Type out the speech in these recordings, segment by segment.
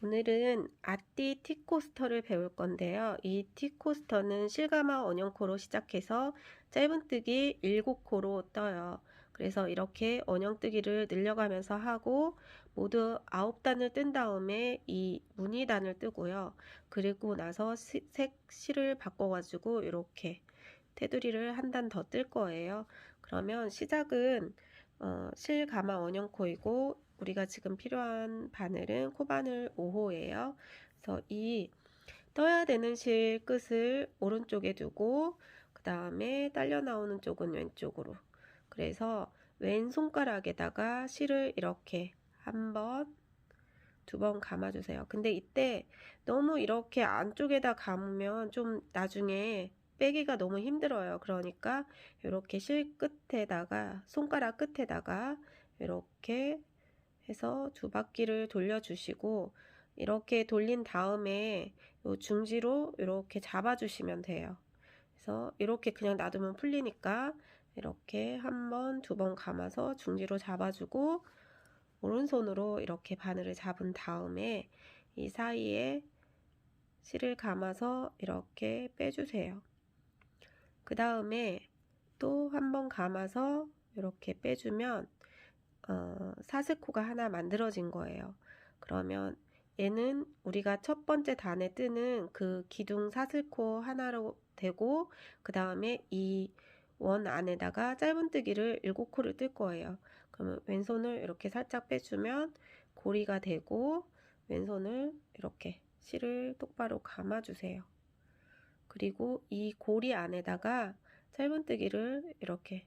오늘은 아띠 티코스터를 배울 건데요. 이 티코스터는 실가마 원형코로 시작해서 짧은뜨기 7코로 떠요. 그래서 이렇게 원형뜨기를 늘려가면서 하고 모두 9단을 뜬 다음에 이 무늬단을 뜨고요. 그리고 나서 실을 바꿔가지고 이렇게 테두리를 한 단 더 뜰 거예요. 그러면 시작은 실가마 원형코이고 우리가 지금 필요한 바늘은 코바늘 5호예요. 그래서 이 떠야 되는 실 끝을 오른쪽에 두고 그 다음에 딸려 나오는 쪽은 왼쪽으로, 그래서 왼손가락에다가 실을 이렇게 한 번, 두 번 감아주세요. 근데 이때 너무 이렇게 안쪽에다 감으면 좀 나중에 빼기가 너무 힘들어요. 그러니까 이렇게 실 끝에다가, 손가락 끝에다가 이렇게 해서 두 바퀴를 돌려주시고, 이렇게 돌린 다음에 요 중지로 이렇게 잡아주시면 돼요. 그래서 이렇게 그냥 놔두면 풀리니까 이렇게 한 번, 두 번 감아서 중지로 잡아주고, 오른손으로 이렇게 바늘을 잡은 다음에 이 사이에 실을 감아서 이렇게 빼주세요. 그 다음에 또 한 번 감아서 이렇게 빼주면 사슬코가 하나 만들어진 거예요. 그러면 얘는 우리가 첫 번째 단에 뜨는 그 기둥 사슬코 하나로 되고, 그 다음에 이 원 안에다가 짧은뜨기를 7코를 뜰 거예요. 그러면 왼손을 이렇게 살짝 빼주면 고리가 되고, 왼손을 이렇게 실을 똑바로 감아주세요. 그리고 이 고리 안에다가 짧은뜨기를 이렇게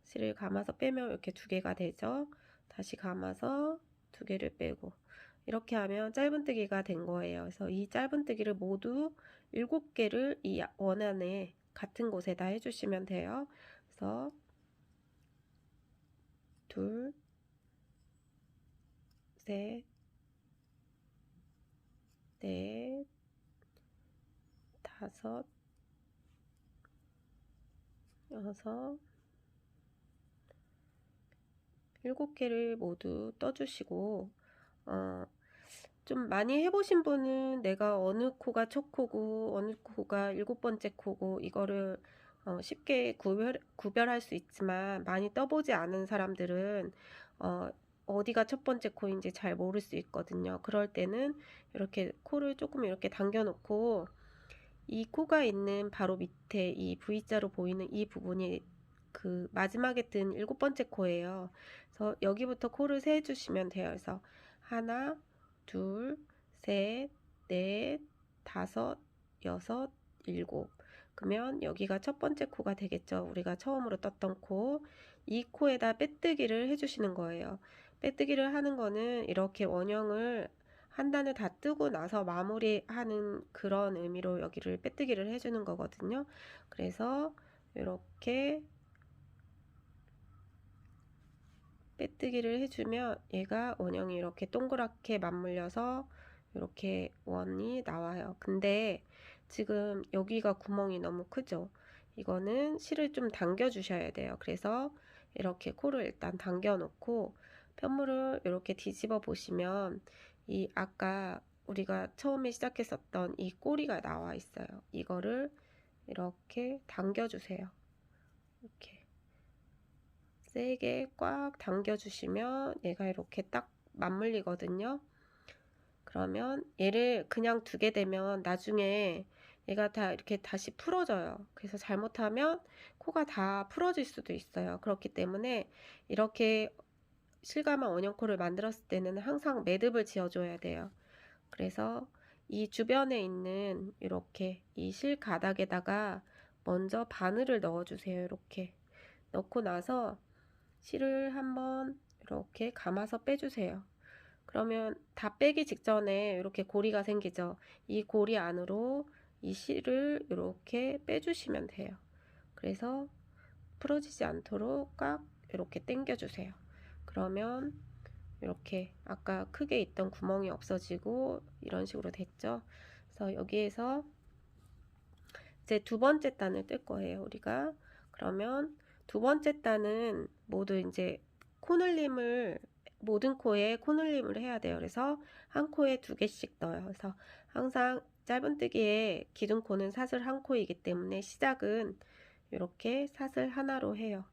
실을 감아서 빼면 이렇게 두 개가 되죠. 다시 감아서 두 개를 빼고, 이렇게 하면 짧은뜨기가 된 거예요. 그래서 이 짧은뜨기를 모두 7개를 이 원 안에 같은 곳에다 해주시면 돼요. 그래서 둘, 셋, 넷, 다섯, 여섯, 7개를 모두 떠주시고, 좀 많이 해보신 분은 내가 어느 코가 첫 코고 어느 코가 7번째 코고 이거를 쉽게 구별할 수 있지만, 많이 떠보지 않은 사람들은 어디가 첫 번째 코인지 잘 모를 수 있거든요. 그럴 때는 이렇게 코를 조금 이렇게 당겨 놓고, 이 코가 있는 바로 밑에 이 V자로 보이는 이 부분이 그 마지막에 뜬 7번째 코예요. 그래서 여기부터 코를 세 주시면 돼요. 그래서 하나, 둘, 셋, 넷, 다섯, 여섯, 일곱. 그러면 여기가 첫 번째 코가 되겠죠. 우리가 처음으로 떴던 코. 이 코에다 빼뜨기를 해주시는 거예요. 빼뜨기를 하는 거는 이렇게 원형을 한 단을 다 뜨고 나서 마무리하는 그런 의미로 여기를 빼뜨기를 해주는 거거든요. 그래서 이렇게 빼뜨기를 해주면 얘가 원형이 이렇게 동그랗게 맞물려서 이렇게 원이 나와요. 근데 지금 여기가 구멍이 너무 크죠? 이거는 실을 좀 당겨 주셔야 돼요. 그래서 이렇게 코를 일단 당겨 놓고 편물을 이렇게 뒤집어 보시면 이 아까 우리가 처음에 시작했었던 이 꼬리가 나와 있어요. 이거를 이렇게 당겨 주세요. 이렇게 세게 꽉 당겨 주시면 얘가 이렇게 딱 맞물리거든요. 그러면 얘를 그냥 두게 되면 나중에 얘가 다 이렇게 다시 풀어져요. 그래서 잘못하면 코가 다 풀어질 수도 있어요. 그렇기 때문에 이렇게 실감한 원형코를 만들었을 때는 항상 매듭을 지어줘야 돼요. 그래서 이 주변에 있는 이렇게 이 실 가닥에다가 먼저 바늘을 넣어주세요. 이렇게 넣고 나서 실을 한번 이렇게 감아서 빼주세요. 그러면 다 빼기 직전에 이렇게 고리가 생기죠. 이 고리 안으로 이 실을 이렇게 빼주시면 돼요. 그래서 풀어지지 않도록 꽉 이렇게 당겨주세요. 그러면 이렇게 아까 크게 있던 구멍이 없어지고 이런 식으로 됐죠. 그래서 여기에서 이제 두 번째 단을 뜰 거예요, 우리가. 그러면 두 번째 단은 모두 이제 코늘림을 모든 코에 코늘림을 해야 돼요. 그래서 한 코에 2개씩 떠요. 그래서 항상 짧은뜨기에 기둥코는 사슬 한 코이기 때문에 시작은 이렇게 사슬 하나로 해요.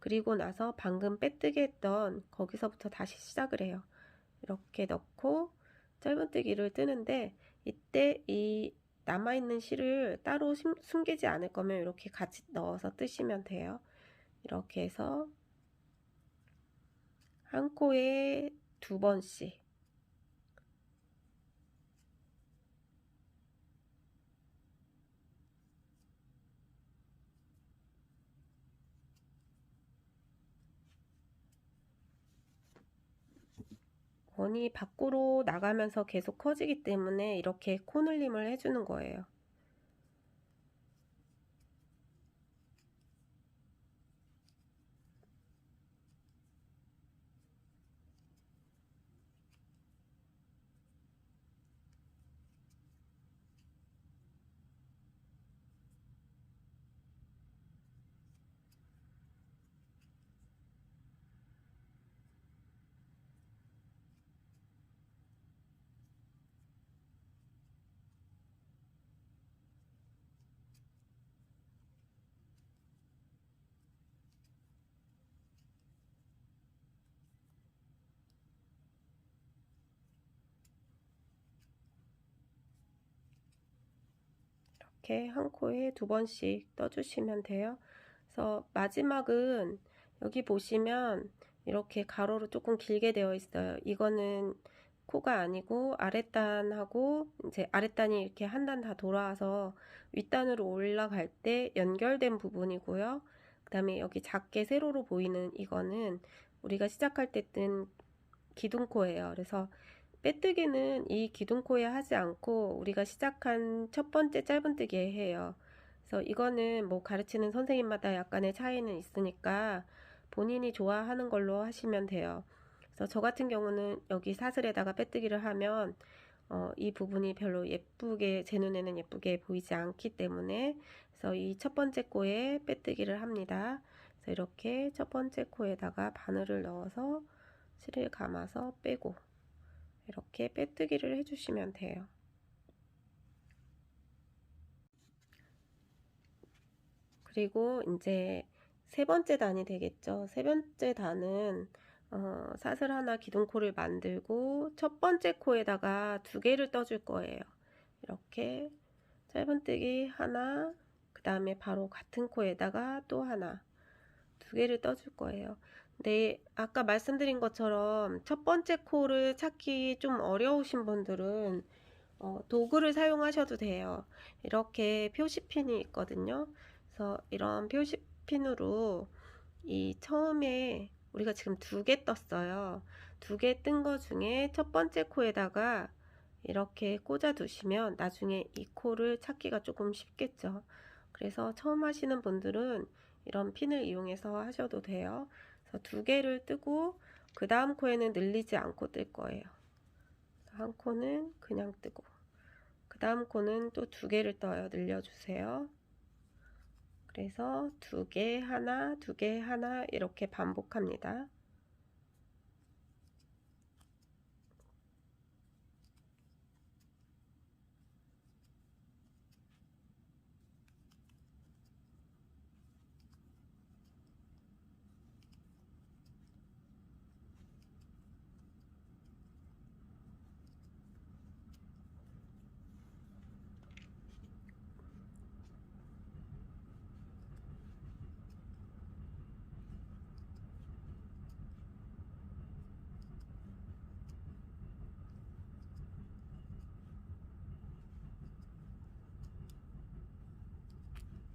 그리고 나서 방금 빼뜨기 했던 거기서부터 다시 시작을 해요. 이렇게 넣고 짧은뜨기를 뜨는데, 이때 이 남아있는 실을 따로 숨기지 않을 거면 이렇게 같이 넣어서 뜨시면 돼요. 이렇게 해서 한 코에 2번씩. 원이 밖으로 나가면서 계속 커지기 때문에 이렇게 코늘림을 해주는 거예요. 이렇게 한 코에 2번씩 떠주시면 돼요. 그래서 마지막은 여기 보시면 이렇게 가로로 조금 길게 되어 있어요. 이거는 코가 아니고 아랫단하고 이제 아랫단이 이렇게 한 단 다 돌아와서 윗단으로 올라갈 때 연결된 부분이고요. 그 다음에 여기 작게 세로로 보이는 이거는 우리가 시작할 때 뜬 기둥코예요. 그래서 빼뜨기는 이 기둥코에 하지 않고 우리가 시작한 첫 번째 짧은뜨기에 해요. 그래서 이거는 뭐 가르치는 선생님마다 약간의 차이는 있으니까 본인이 좋아하는 걸로 하시면 돼요. 그래서 저 같은 경우는 여기 사슬에다가 빼뜨기를 하면 이 부분이 별로 예쁘게, 제 눈에는 예쁘게 보이지 않기 때문에, 그래서 이 첫 번째 코에 빼뜨기를 합니다. 그래서 이렇게 첫 번째 코에다가 바늘을 넣어서 실을 감아서 빼고 이렇게 빼뜨기를 해주시면 돼요. 그리고 이제 세 번째 단이 되겠죠. 세 번째 단은 사슬 하나 기둥코를 만들고 첫 번째 코에다가 2개를 떠줄 거예요. 이렇게 짧은뜨기 하나, 그 다음에 바로 같은 코에다가 또 하나, 2개를 떠줄 거예요. 근데 아까 말씀드린 것처럼 첫 번째 코를 찾기 좀 어려우신 분들은 도구를 사용하셔도 돼요. 이렇게 표시핀이 있거든요. 그래서 이런 표시핀으로 이 처음에 우리가 지금 2개 떴어요. 2개 뜬 거 중에 첫 번째 코에다가 이렇게 꽂아 두시면 나중에 이 코를 찾기가 조금 쉽겠죠. 그래서 처음 하시는 분들은 이런 핀을 이용해서 하셔도 돼요. 그래서 2개를 뜨고 그 다음 코에는 늘리지 않고 뜰 거예요. 한 코는 그냥 뜨고 그 다음 코는 또 2개를 떠요. 늘려주세요. 그래서 2개 하나, 2개 하나 이렇게 반복합니다.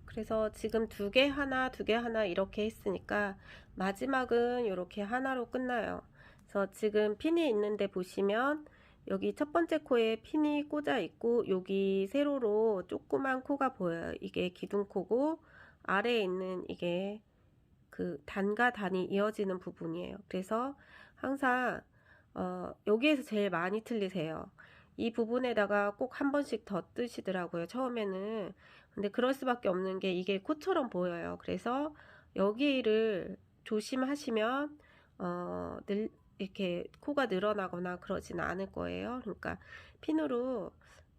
그래서 지금 2개 하나, 2개 하나 이렇게 했으니까 마지막은 이렇게 하나로 끝나요. 그래서 지금 핀이 있는데 보시면 여기 첫 번째 코에 핀이 꽂아 있고 여기 세로로 조그만 코가 보여요. 이게 기둥코고 아래에 있는 이게 그 단과 단이 이어지는 부분이에요. 그래서 항상 여기에서 제일 많이 틀리세요. 이 부분에다가 꼭 한 번씩 더 뜨시더라고요. 처음에는. 근데 그럴 수밖에 없는 게 이게 코처럼 보여요. 그래서 여기를 조심하시면 이렇게 코가 늘어나거나 그러진 않을 거예요. 그러니까 핀으로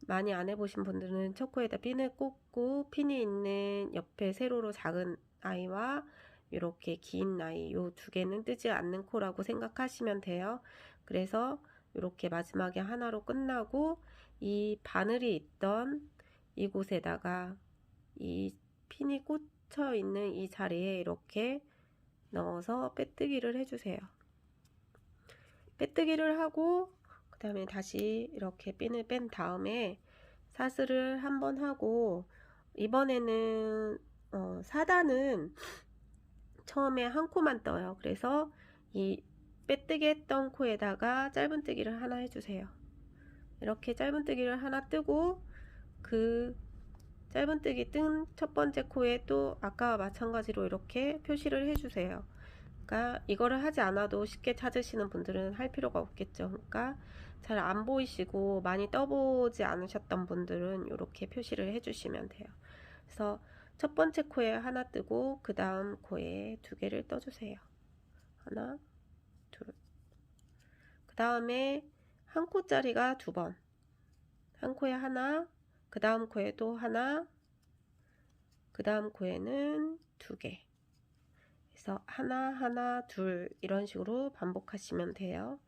많이 안 해보신 분들은 첫 코에다 핀을 꽂고 핀이 있는 옆에 세로로 작은 아이와 이렇게 긴 아이 요 두 개는 뜨지 않는 코라고 생각하시면 돼요. 그래서 이렇게 마지막에 하나로 끝나고 이 바늘이 있던 이곳에다가 이 핀이 꽂혀 있는 이 자리에 이렇게 넣어서 빼뜨기를 해주세요. 빼뜨기를 하고 그 다음에 다시 이렇게 핀을 뺀 다음에 사슬을 한번 하고 이번에는 4단은 처음에 한 코만 떠요. 그래서 이 빼뜨기 했던 코에다가 짧은뜨기를 하나 해주세요. 이렇게 짧은뜨기를 하나 뜨고 그 짧은뜨기 뜬 첫 번째 코에 또 아까와 마찬가지로 이렇게 표시를 해주세요. 그러니까 이거를 하지 않아도 쉽게 찾으시는 분들은 할 필요가 없겠죠. 그러니까 잘 안 보이시고 많이 떠보지 않으셨던 분들은 이렇게 표시를 해주시면 돼요. 그래서 첫 번째 코에 하나 뜨고 그 다음 코에 두 개를 떠주세요. 하나, 둘. 그 다음에 한 코짜리가 두 번. 한 코에 하나, 그 다음 코에도 하나, 그 다음 코에는 두 개. 그래서 하나, 하나, 둘 이런 식으로 반복하시면 돼요.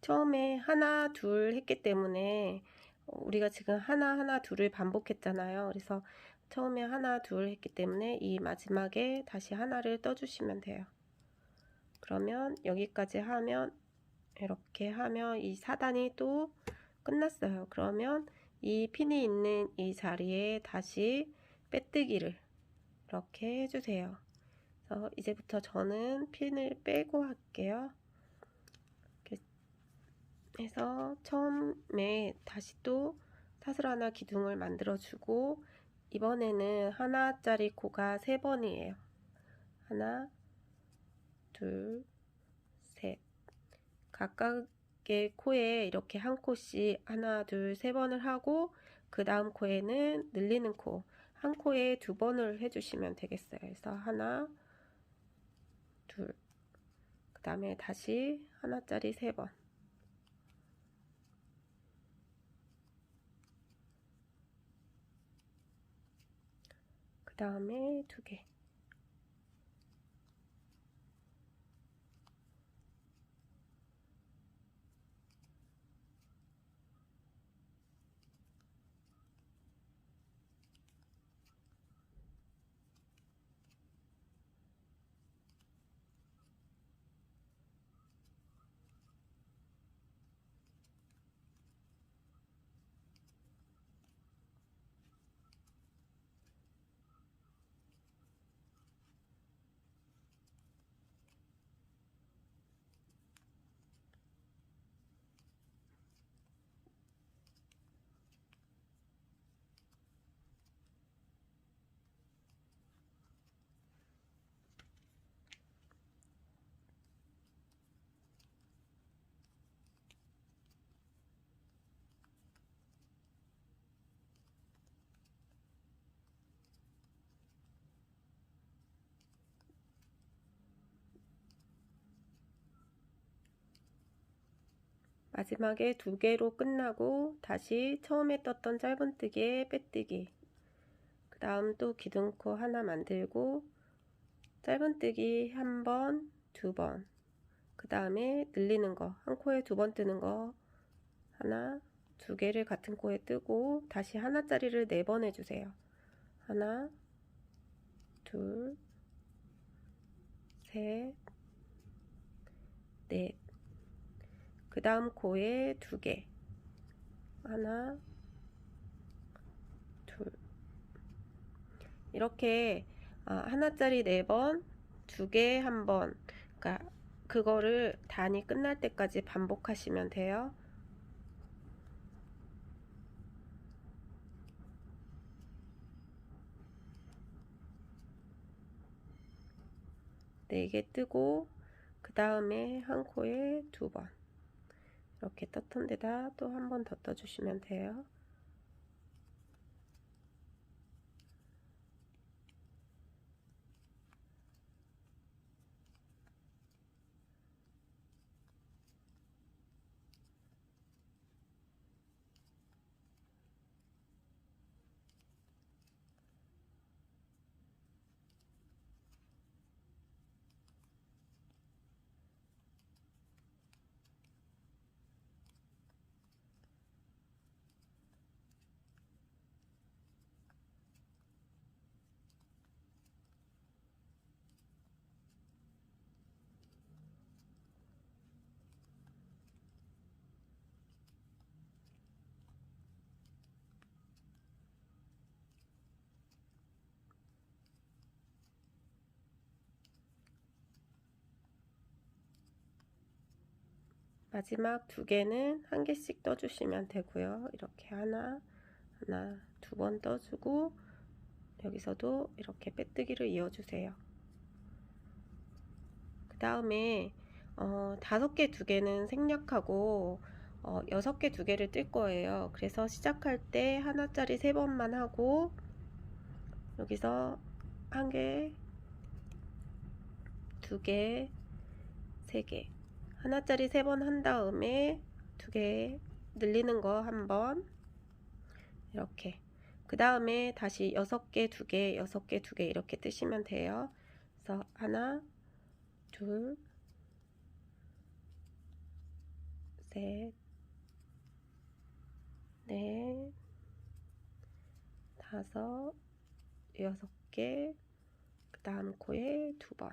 처음에 하나, 둘 했기 때문에 우리가 지금 하나, 하나, 둘을 반복했잖아요. 그래서 처음에 하나, 둘 했기 때문에 이 마지막에 다시 하나를 떠주시면 돼요. 그러면 여기까지 하면 이렇게 하면 이 4단이 또 끝났어요. 그러면 이 핀이 있는 이 자리에 다시 빼뜨기를 이렇게 해주세요. 그래서 이제부터 저는 핀을 빼고 할게요. 해서 처음에 다시 또 사슬 하나 기둥을 만들어 주고 이번에는 하나짜리 코가 3번이에요. 하나, 둘, 셋. 각각의 코에 이렇게 한 코씩 하나, 둘, 3번을 하고 그 다음 코에는 늘리는 코 한 코에 2번을 해주시면 되겠어요. 그래서 하나, 둘, 그 다음에 다시 하나짜리 3번. 그 다음에 2개. 마지막에 2개로 끝나고 다시 처음에 떴던 짧은뜨기에 빼뜨기, 그 다음 또 기둥코 하나 만들고 짧은뜨기 1번, 2번, 그 다음에 늘리는 거 한 코에 2번 뜨는 거 하나, 2개를 같은 코에 뜨고 다시 하나짜리를 4번 해주세요. 하나, 둘, 셋, 넷. 그 다음 코에 2개. 하나, 둘. 이렇게 하나짜리 4번, 2개 1번. 그러니까 그거를 단이 끝날 때까지 반복하시면 돼요. 네 개 뜨고 그 다음에 한 코에 2번 이렇게 떴던 데다 또 한 번 더 떠주시면 돼요. 마지막 2개는 1개씩 떠주시면 되고요. 이렇게 하나 2번 떠주고 여기서도 이렇게 빼뜨기를 이어주세요. 그 다음에 5개 2개는 생략하고 6개 2개를 뜰 거예요. 그래서 시작할 때 하나짜리 3번만 하고 여기서 1개, 2개, 3개 하나짜리 3번 한 다음에 2개 늘리는 거 1번 이렇게 그 다음에 다시 6개 2개 6개 2개 이렇게 뜨시면 돼요. 그래서 하나 둘 셋 넷 다섯 6개 그 다음 코에 2번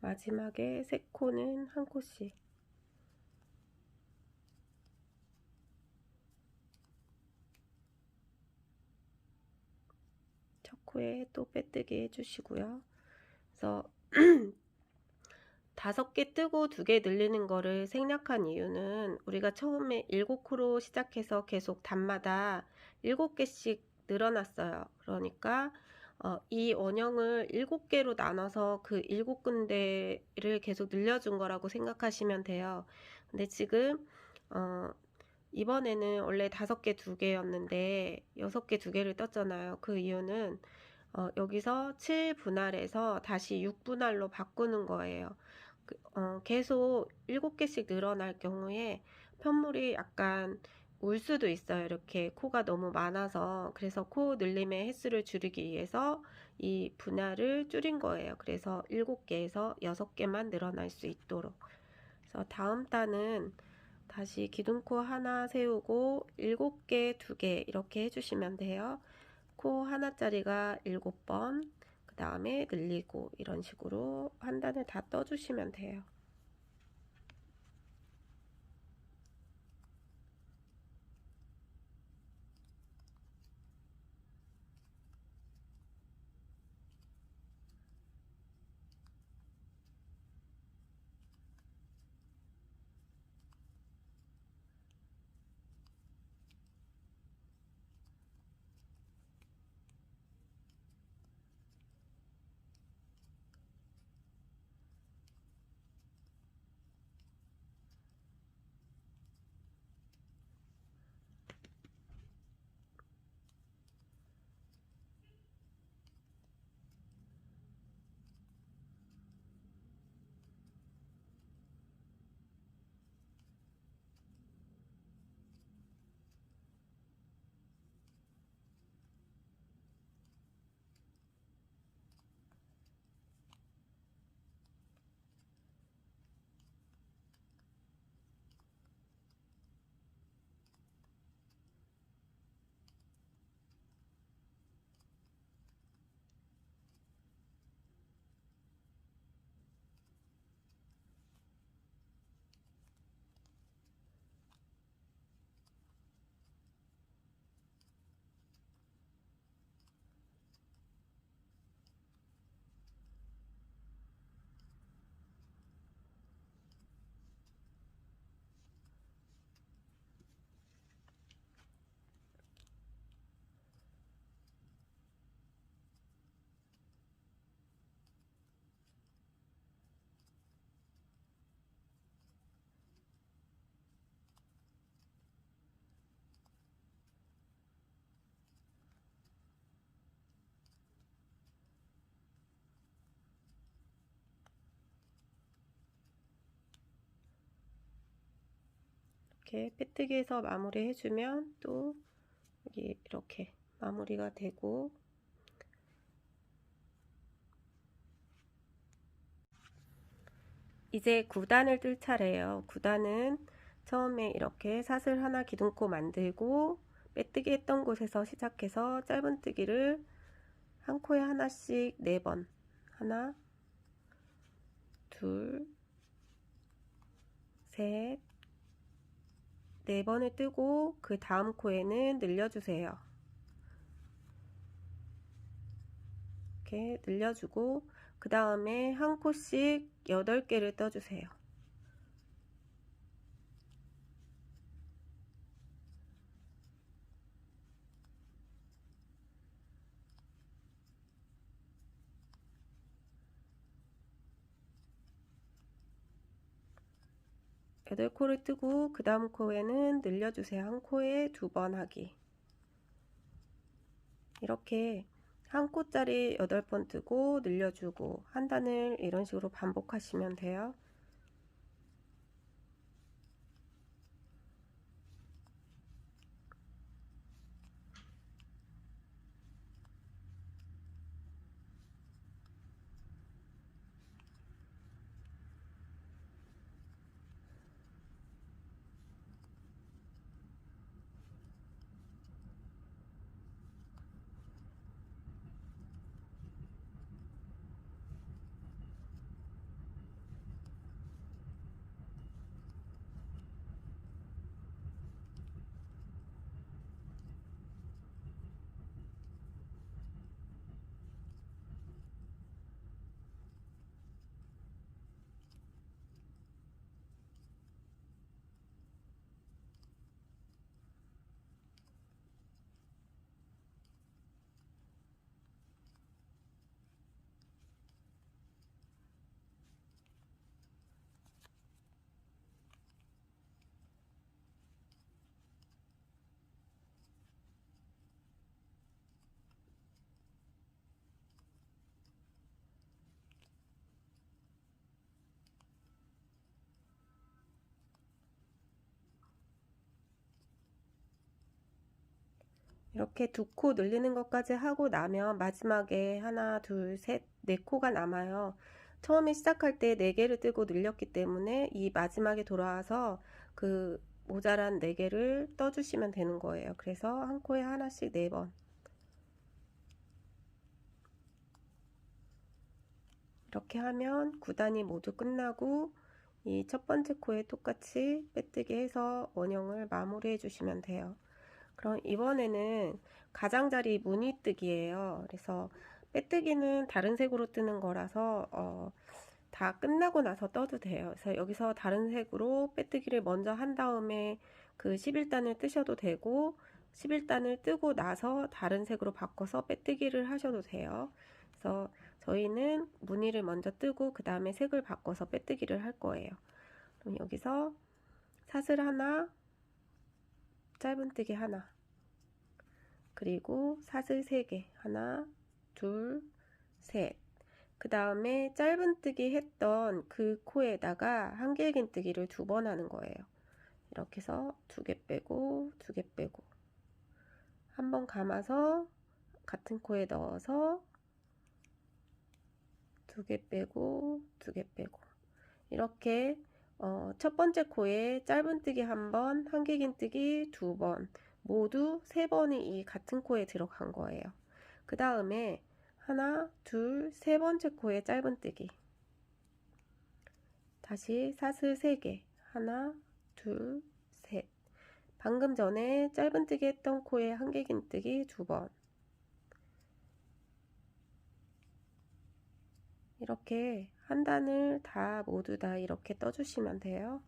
마지막에 3코는 1코씩 첫 코에 또 빼뜨기 해주시고요. 그래서 5개 뜨고 2개 늘리는 거를 생략한 이유는 우리가 처음에 7코로 시작해서 계속 단마다 7개씩 늘어났어요. 그러니까 이 원형을 7개로 나눠서 그 7군데를 계속 늘려준 거라고 생각하시면 돼요. 근데 지금 이번에는 원래 5개 2개였는데 6개 2개를 떴잖아요. 그 이유는 여기서 7분할해서 다시 6분할로 바꾸는 거예요. 계속 7개씩 늘어날 경우에 편물이 약간 울 수도 있어요. 이렇게 코가 너무 많아서. 그래서 코 늘림의 횟수를 줄이기 위해서 이 분할을 줄인 거예요. 그래서 7개에서 6개만 늘어날 수 있도록. 그래서 다음 단은 다시 기둥코 하나 세우고 7개 2개 이렇게 해주시면 돼요. 코 하나짜리가 7번, 그 다음에 늘리고 이런 식으로 한 단을 다 떠주시면 돼요. 이렇게 빼뜨기해서 마무리 해주면 또 여기 이렇게 마무리가 되고, 이제 9단을 뜰 차례예요. 9단은 처음에 이렇게 사슬 하나 기둥코 만들고 빼뜨기 했던 곳에서 시작해서 짧은뜨기를 한 코에 하나씩 4번, 하나, 둘, 셋, 4번을 뜨고 그 다음 코에는 늘려주세요. 이렇게 늘려주고 그 다음에 한 코씩 8개를 떠주세요. 여덟 코를 뜨고 그 다음 코에는 늘려주세요. 한 코에 2번 하기. 이렇게 한 코짜리 8번 뜨고 늘려주고 한 단을 이런 식으로 반복하시면 돼요. 이렇게 2코 늘리는 것까지 하고 나면 마지막에 하나, 둘, 셋, 4코가 남아요. 처음에 시작할 때 4개를 뜨고 늘렸기 때문에 이 마지막에 돌아와서 그 모자란 4개를 떠주시면 되는 거예요. 그래서 한 코에 하나씩 4번. 이렇게 하면 9단이 모두 끝나고 이 첫 번째 코에 똑같이 빼뜨기 해서 원형을 마무리해 주시면 돼요. 그럼 이번에는 가장자리 무늬뜨기예요. 그래서 빼뜨기는 다른 색으로 뜨는 거라서 다 끝나고 나서 떠도 돼요. 그래서 여기서 다른 색으로 빼뜨기를 먼저 한 다음에 그 11단을 뜨셔도 되고 11단을 뜨고 나서 다른 색으로 바꿔서 빼뜨기를 하셔도 돼요. 그래서 저희는 무늬를 먼저 뜨고 그 다음에 색을 바꿔서 빼뜨기를 할 거예요. 그럼 여기서 사슬 하나, 짧은뜨기 하나, 그리고 사슬 3개, 하나, 둘, 셋. 그 다음에 짧은뜨기 했던 그 코에다가 한길긴뜨기를 2번 하는 거예요. 이렇게 해서 2개 빼고 2개 빼고 한 번 감아서 같은 코에 넣어서 2개 빼고 2개 빼고 이렇게 첫 번째 코에 짧은뜨기 한 번, 한길긴뜨기 2번 모두 3번이 이 같은 코에 들어간 거예요. 그 다음에 하나, 둘, 세 번째 코에 짧은뜨기 다시 사슬 3개 하나, 둘, 셋. 방금 전에 짧은뜨기 했던 코에 한길긴뜨기 2번 이렇게 한 단을 다 모두 다 이렇게 떠주시면 돼요.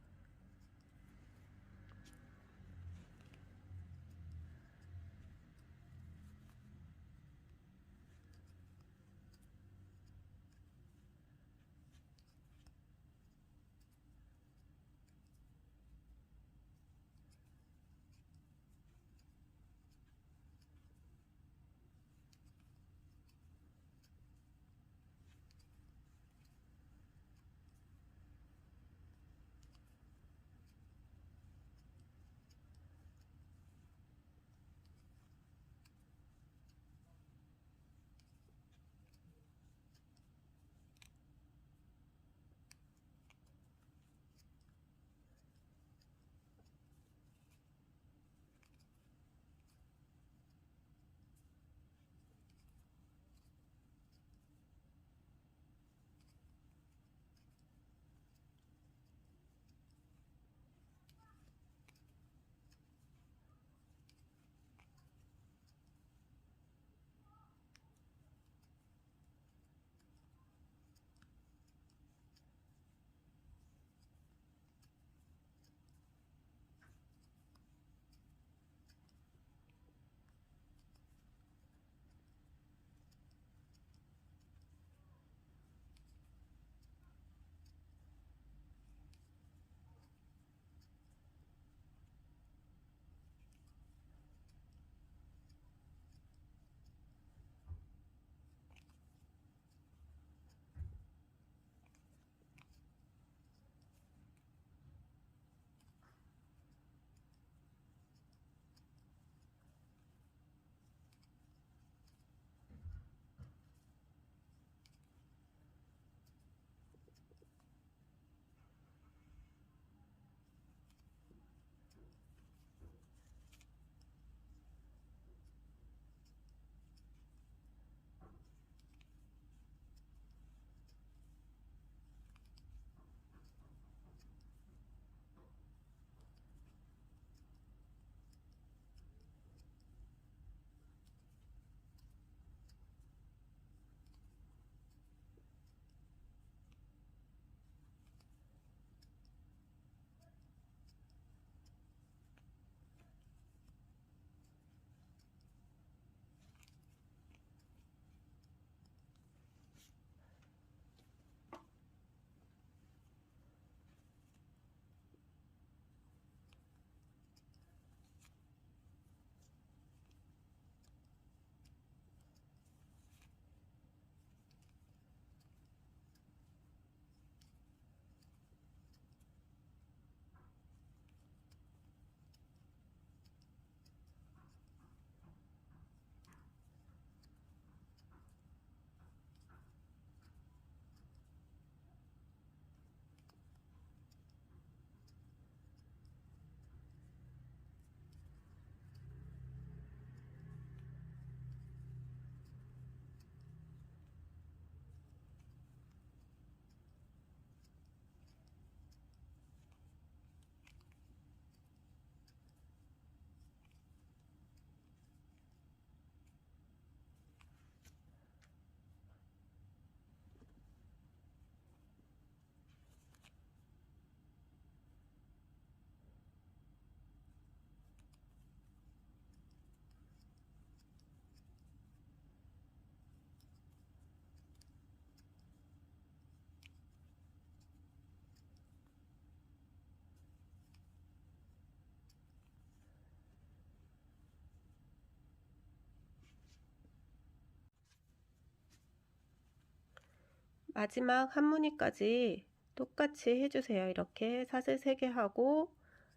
마지막 한 무늬까지 똑같이 해주세요. 이렇게 사슬 3개 하고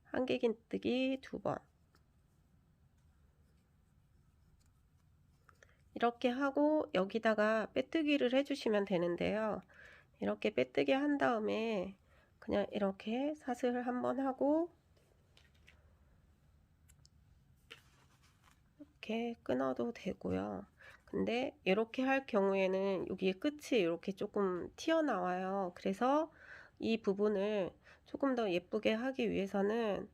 한길긴뜨기 2번 이렇게 하고 여기다가 빼뜨기를 해주시면 되는데요. 이렇게 빼뜨기 한 다음에 그냥 이렇게 사슬 한번 하고 이렇게 끊어도 되고요. 근데 이렇게 할 경우에는 여기 끝이 이렇게 조금 튀어나와요. 그래서 이 부분을 조금 더 예쁘게 하기 위해서는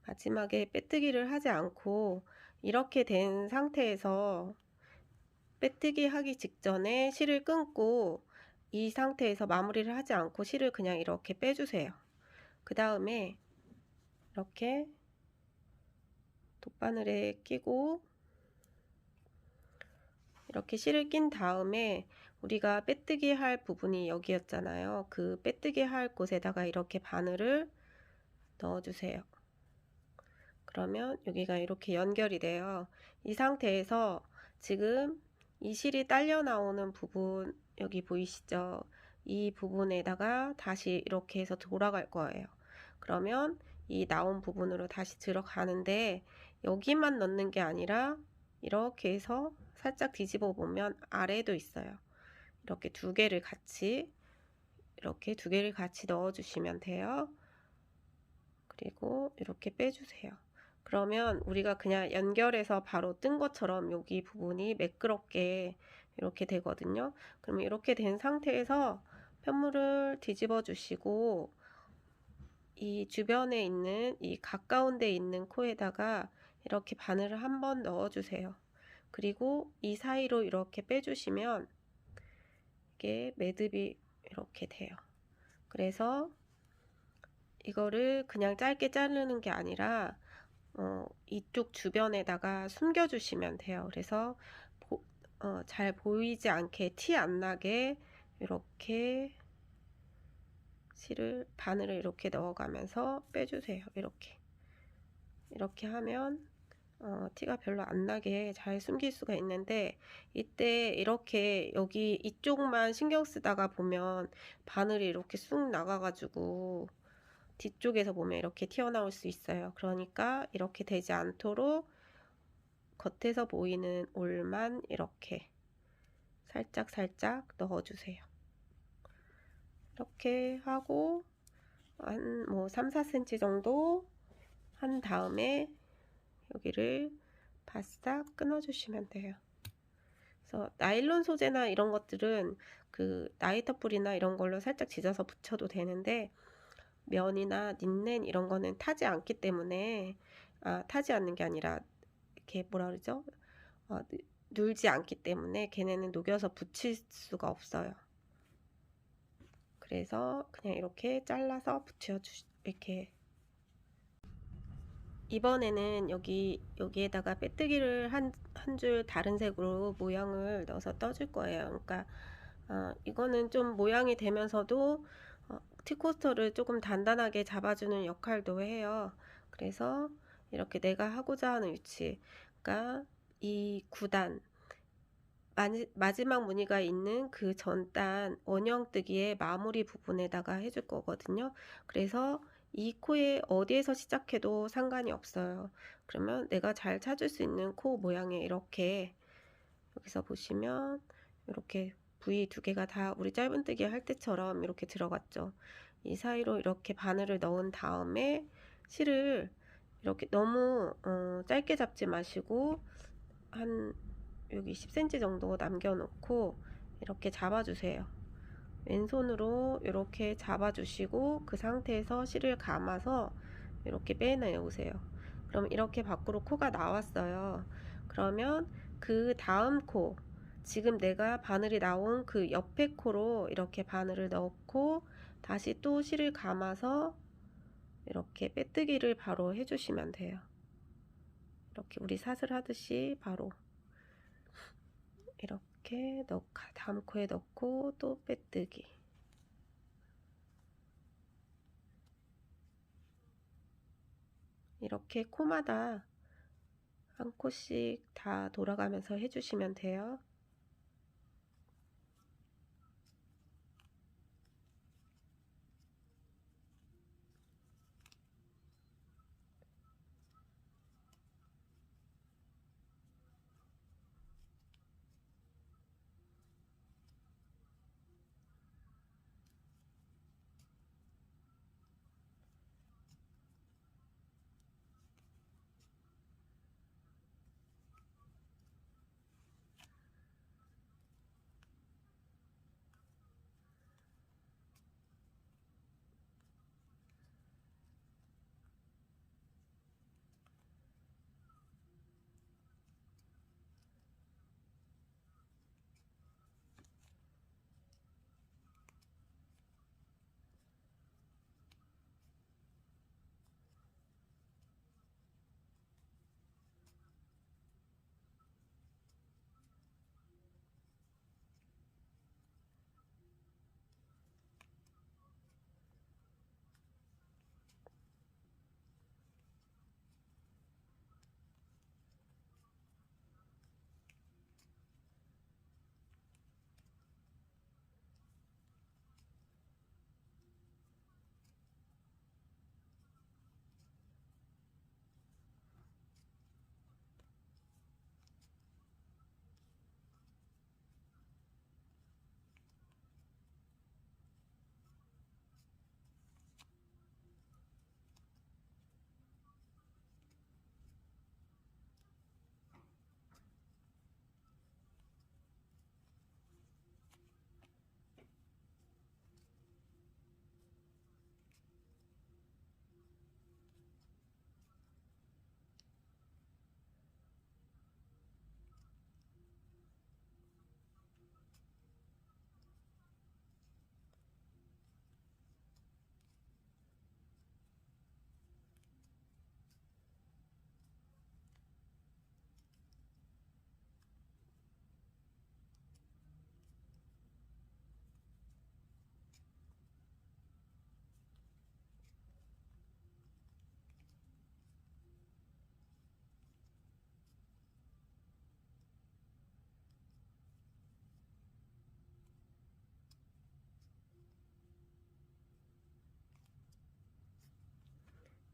마지막에 빼뜨기를 하지 않고 이렇게 된 상태에서 빼뜨기 하기 직전에 실을 끊고 이 상태에서 마무리를 하지 않고 실을 그냥 이렇게 빼주세요. 그 다음에 이렇게 돗바늘에 끼고 이렇게 실을 낀 다음에 우리가 빼뜨기 할 부분이 여기였잖아요. 그 빼뜨기 할 곳에다가 이렇게 바늘을 넣어주세요. 그러면 여기가 이렇게 연결이 돼요. 이 상태에서 지금 이 실이 딸려 나오는 부분 여기 보이시죠? 이 부분에다가 다시 이렇게 해서 돌아갈 거예요. 그러면 이 나온 부분으로 다시 들어가는데 여기만 넣는 게 아니라 이렇게 해서 살짝 뒤집어 보면 아래도 있어요. 이렇게 두 개를 같이 넣어 주시면 돼요. 그리고 이렇게 빼주세요. 그러면 우리가 그냥 연결해서 바로 뜬 것처럼 여기 부분이 매끄럽게 이렇게 되거든요. 그러면 이렇게 된 상태에서 편물을 뒤집어 주시고 이 주변에 있는 이 가까운 데 있는 코에다가 이렇게 바늘을 한번 넣어 주세요. 그리고 이 사이로 이렇게 빼주시면 이게 매듭이 이렇게 돼요. 그래서 이거를 그냥 짧게 자르는 게 아니라 이쪽 주변에다가 숨겨주시면 돼요. 그래서 잘 보이지 않게 티 안 나게 이렇게 바늘을 이렇게 넣어가면서 빼주세요. 이렇게 하면 티가 별로 안 나게 잘 숨길 수가 있는데 이때 이렇게 여기 이쪽만 신경 쓰다가 보면 바늘이 이렇게 쑥 나가가지고 뒤쪽에서 보면 이렇게 튀어나올 수 있어요. 그러니까 이렇게 되지 않도록 겉에서 보이는 올만 이렇게 살짝 넣어주세요. 이렇게 하고 한 뭐 3, 4cm 정도 한 다음에 여기를 바싹 끊어주시면 돼요. 그래서 나일론 소재나 이런 것들은 그 나이터 풀이나 이런 걸로 살짝 지져서 붙여도 되는데 면이나 닌넨 이런 거는 타지 않기 때문에 타지 않는 게 아니라 이렇게 뭐라 그러죠? 눌지 않기 때문에 걔네는 녹여서 붙일 수가 없어요. 그래서 그냥 이렇게 잘라서 이렇게 이번에는 여기에다가 빼뜨기를 한 줄 다른 색으로 모양을 넣어서 떠줄 거예요. 그러니까 이거는 좀 모양이 되면서도 티코스터를 조금 단단하게 잡아주는 역할도 해요. 그래서 이렇게 내가 하고자 하는 위치, 그러니까 이 9단 마지막 무늬가 있는 그 전단 원형뜨기의 마무리 부분에다가 해줄 거거든요. 그래서 이 코에 어디에서 시작해도 상관이 없어요. 그러면 내가 잘 찾을 수 있는 코 모양에 이렇게 여기서 보시면 이렇게 부위 두 개가 다 우리 짧은뜨기 할 때처럼 이렇게 들어갔죠. 이 사이로 이렇게 바늘을 넣은 다음에 실을 이렇게 너무 짧게 잡지 마시고 한 여기 10cm 정도 남겨놓고 이렇게 잡아주세요. 왼손으로 이렇게 잡아주시고 그 상태에서 실을 감아서 이렇게 빼내오세요. 그럼 이렇게 밖으로 코가 나왔어요. 그러면 그 다음 코, 지금 내가 바늘이 나온 그 옆에 코로 이렇게 바늘을 넣고 다시 또 실을 감아서 이렇게 빼뜨기를 바로 해주시면 돼요. 이렇게 우리 사슬 하듯이 바로 이렇게 다음 코에 넣고 또 빼뜨기. 이렇게 코마다 한 코씩 다 돌아가면서 해주시면 돼요.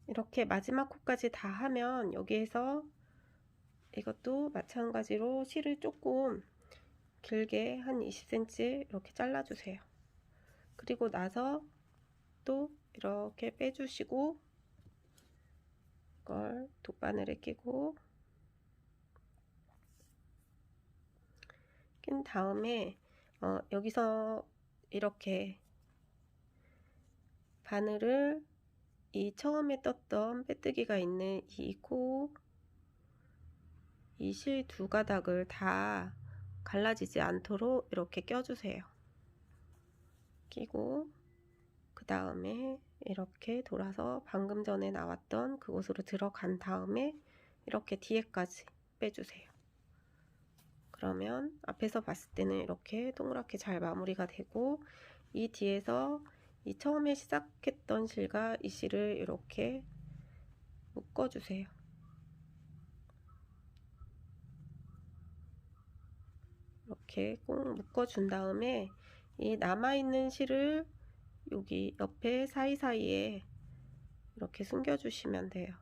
이렇게 마지막 코까지 다 하면 여기에서 이것도 마찬가지로 실을 조금 길게 한 20cm 이렇게 잘라주세요. 그리고 나서 또 이렇게 빼주시고 이걸 돗바늘에 끼고 낀 다음에 여기서 이렇게 바늘을 이 처음에 떴던 빼뜨기가 있는 이 코, 이 실 두 가닥을 다 갈라지지 않도록 이렇게 껴주세요. 끼고 그 다음에 이렇게 돌아서 방금 전에 나왔던 그곳으로 들어간 다음에 이렇게 뒤에까지 빼주세요. 그러면 앞에서 봤을 때는 이렇게 동그랗게 잘 마무리가 되고, 이 뒤에서 이 처음에 시작했던 실과 이 실을 이렇게 묶어주세요. 이렇게 꼭 묶어준 다음에 이 남아있는 실을 여기 옆에 사이사이에 이렇게 숨겨주시면 돼요.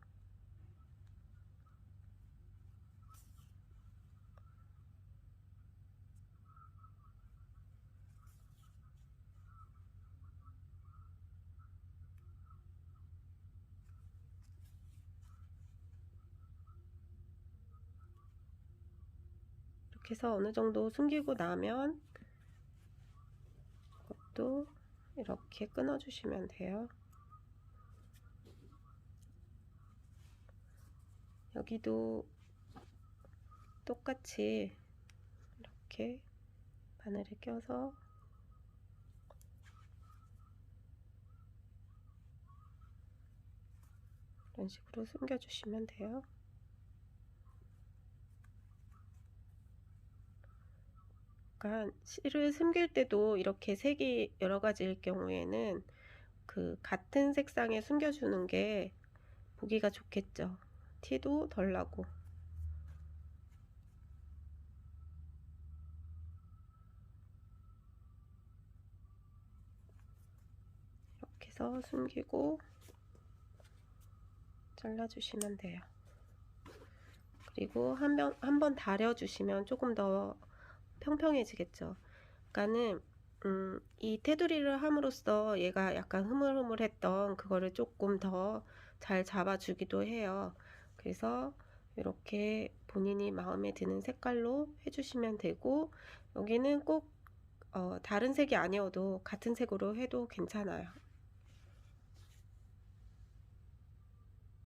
이렇게 해서 어느 정도 숨기고 나면 이것도 이렇게 끊어 주시면 돼요. 여기도 똑같이 이렇게 바늘에 껴서 이런 식으로 숨겨 주시면 돼요. 그러니까 실을 숨길 때도 이렇게 색이 여러 가지일 경우에는 그 같은 색상에 숨겨주는 게 보기가 좋겠죠. 티도 덜 나고. 해서 숨기고 잘라주시면 돼요. 그리고 한 번 다려주시면 조금 더 평평해지겠죠. 그러니까는 이 테두리를 함으로써 얘가 약간 흐물흐물했던 그거를 조금 더 잘 잡아주기도 해요. 그래서 이렇게 본인이 마음에 드는 색깔로 해주시면 되고, 여기는 꼭 다른 색이 아니어도 같은 색으로 해도 괜찮아요.